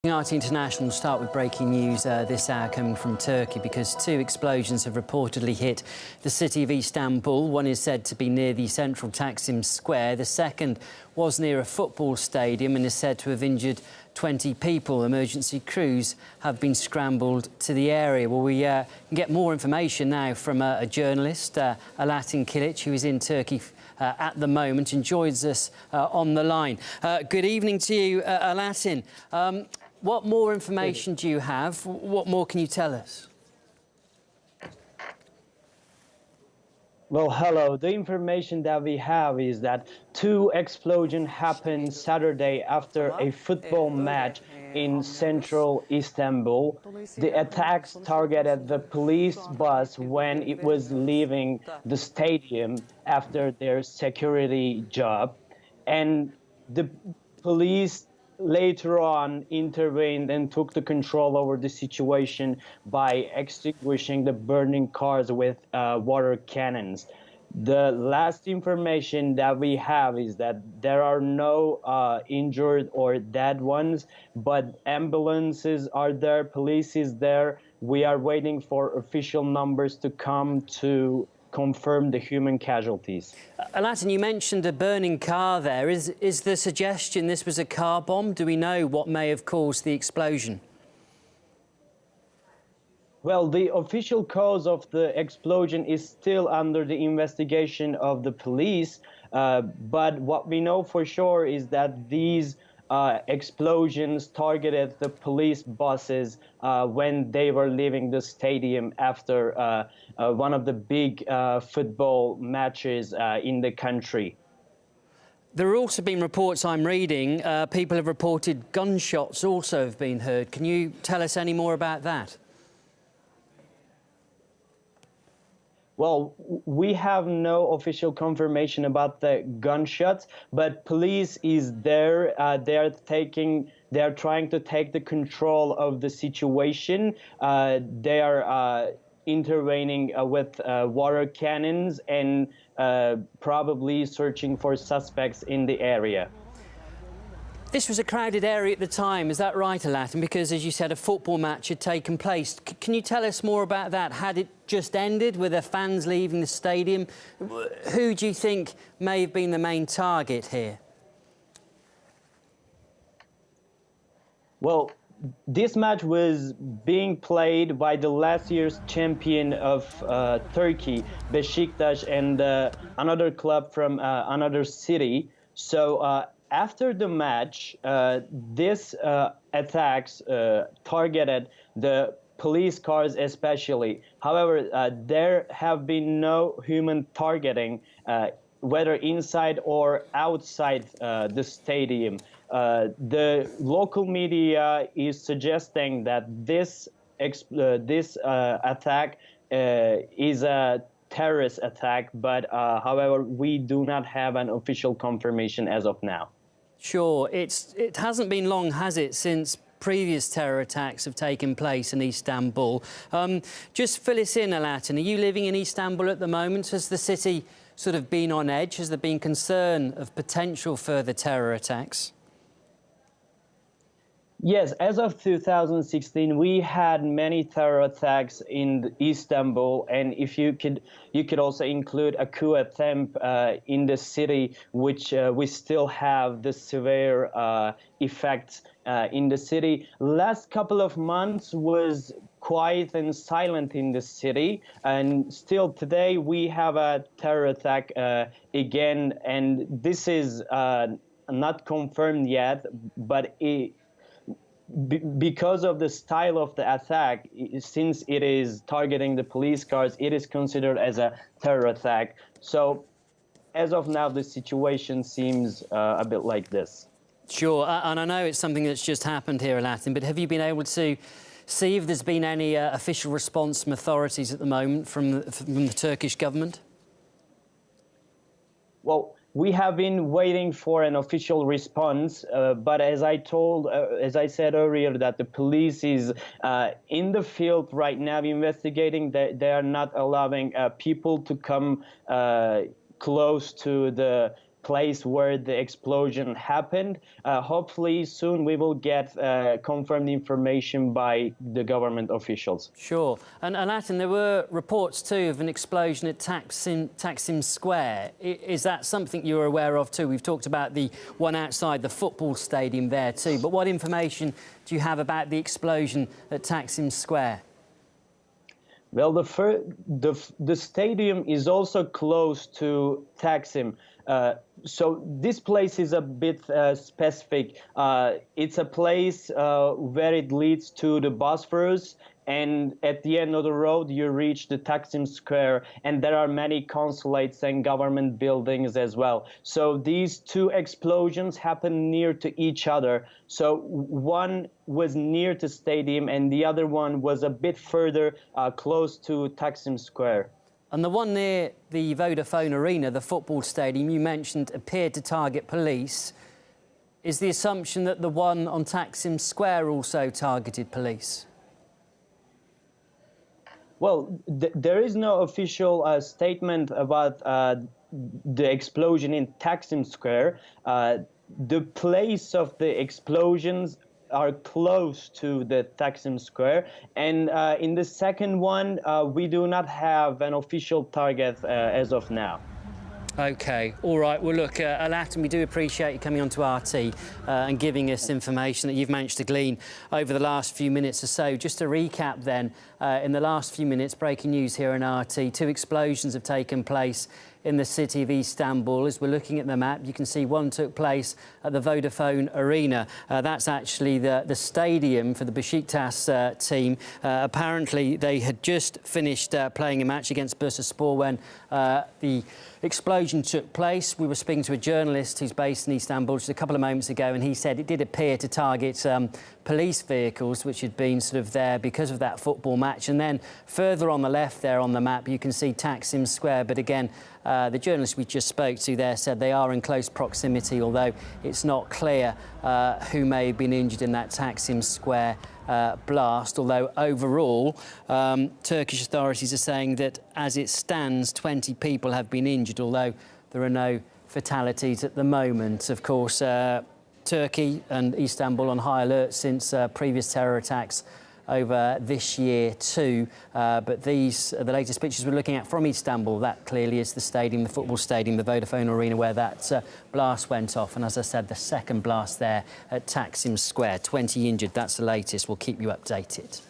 RT International start with breaking news this hour coming from Turkey because two explosions have reportedly hit the city of Istanbul. One is said to be near the central Taksim Square. The second was near a football stadium and is said to have injured 20 people. Emergency crews have been scrambled to the area. Well, we can get more information now from a journalist, Alaaddin Kilic, who is in Turkey at the moment and joins us on the line. Good evening to you, Alaaddin. What more information do you have? What more can you tell us? Well, hello. The information that we have is that two explosions happened Saturday after a football match in central Istanbul. The attacks targeted the police bus when it was leaving the stadium after their security job. And the police later on intervened and took the control over the situation by extinguishing the burning cars with water cannons. The last information that we have is that there are no injured or dead ones, but ambulances are there, police is there. We are waiting for official numbers to come to confirm the human casualties. Alaaddin, you mentioned a burning car there. Is the suggestion this was a car bomb? Do we know what may have caused the explosion? Well, the official cause of the explosion is still under the investigation of the police, but what we know for sure is that these explosions targeted the police buses when they were leaving the stadium after one of the big football matches in the country. There have also been reports I'm reading, people have reported gunshots also have been heard. Can you tell us any more about that? Well, we have no official confirmation about the gunshots, but police is there. They are trying to take the control of the situation. They are intervening with water cannons and probably searching for suspects in the area. This was a crowded area at the time, is that right, Alaaddin? Because, as you said, a football match had taken place. Can you tell us more about that? Had it just ended? Were there fans leaving the stadium? Who do you think may have been the main target here? Well, this match was being played by the last year's champion of Turkey, Besiktas, and another club from another city. So after the match, this attacks targeted the police cars especially. However, there have been no human targeting, whether inside or outside the stadium. The local media is suggesting that this attack is a terrorist attack, but however, we do not have an official confirmation as of now. Sure. It hasn't been long, has it, since previous terror attacks have taken place in Istanbul. Just fill us in, Alaaddin. Are you living in Istanbul at the moment? Has the city sort of been on edge? Has there been concern of potential further terror attacks? Yes, as of 2016, we had many terror attacks in Istanbul, and if you could also include a coup attempt in the city, which we still have the severe effects in the city. Last couple of months was quiet and silent in the city, and still today we have a terror attack again, and this is not confirmed yet, but because of the style of the attack, since it is targeting the police cars, it is considered as a terror attack. So as of now, the situation seems a bit like this. Sure, and I know it's something that's just happened here, Alaaddin, but have you been able to see if there's been any official response from authorities at the moment from the Turkish government? Well, we have been waiting for an official response, but as I said earlier, that the police is in the field right now investigating. They are not allowing people to come close to the place where the explosion happened. Hopefully soon we will get confirmed information by the government officials. Sure. And Atin, there were reports too of an explosion at Taksim Square. Is that something you're aware of too? We've talked about the one outside the football stadium there too, but what information do you have about the explosion at Taksim Square? Well, the stadium is also close to Taksim. So this place is a bit specific. It's a place where it leads to the Bosphorus, and at the end of the road you reach the Taksim Square, and there are many consulates and government buildings as well. So these two explosions happened near to each other. So one was near the stadium and the other one was a bit further close to Taksim Square. And the one near the Vodafone Arena, the football stadium, you mentioned appeared to target police. Is the assumption that the one on Taksim Square also targeted police? Well, there is no official statement about the explosion in Taksim Square. The place of the explosions are close to the Taksim Square, and in the second one, we do not have an official target as of now. OK, all right. Well, look, Atin, we do appreciate you coming on to RT and giving us information that you've managed to glean over the last few minutes or so. Just to recap then, in the last few minutes, breaking news here in RT, 2 explosions have taken place in the city of Istanbul. As we're looking at the map, you can see one took place at the Vodafone Arena. That's actually the stadium for the Besiktas team. Apparently, they had just finished playing a match against Bursaspor when the explosion took place. We were speaking to a journalist who's based in Istanbul just a couple of moments ago, and he said it did appear to target police vehicles which had been sort of there because of that football match. And then further on the left there on the map, you can see Taksim Square. But again, the journalist we just spoke to there said they are in close proximity, although it's not clear who may have been injured in that Taksim Square blast. Although overall, Turkish authorities are saying that as it stands, 20 people have been injured, although there are no fatalities at the moment. Of course, Turkey and Istanbul on high alert since previous terror attacks over this year too. But these are the latest pictures we're looking at from Istanbul. That clearly is the stadium, the football stadium, the Vodafone Arena, where that blast went off. And as I said, the second blast there at Taksim Square. 20 injured, that's the latest. We'll keep you updated.